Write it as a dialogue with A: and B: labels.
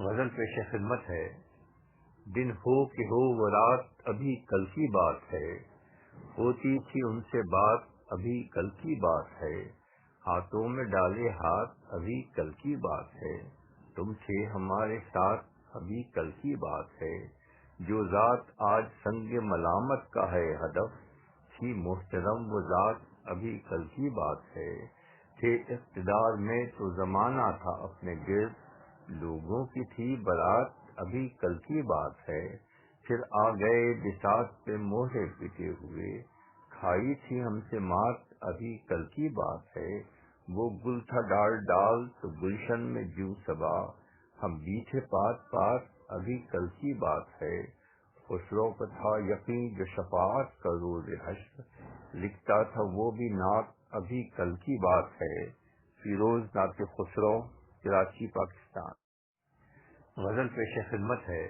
A: غزل پیش خدمت ہے۔ دن ہو کہ ہو وہ رات ابھی کل کی بات ہے، ہوتی تھی ان سے بات ابھی کل کی بات ہے، ہاتھوں میں ڈالے ہاتھ ابھی کل کی بات ہے، تم تھے ہمارے ساتھ ابھی کل کی بات ہے، جو ذات آج سنگ ملامت کا ہے ہدف، تھی محترم وہ ذات ابھی کل کی بات ہے، تھے اقتدار میں تو زمانہ تھا اپنے گرد، لوگوں کی تھی برات ابھی کل کی بات ہے، پھر آ گئے بساط پہ موہے پٹے ہوئے، کھائی تھی ہم سے مات ابھی کل کی بات ہے، وہ گل تھا ڈال ڈال تو گلشن میں جو صبا، ہم بیٹھے پات پات ابھی کل کی بات ہے، خسرو کا تھا یقین جو شفاعت کا روز حشر، لکھتا تھا وہ بھی نعت ابھی کل کی بات ہے۔ فیروز نعت خسرو، کراچی، پاکستان۔ غزل پیش خدمت ہے۔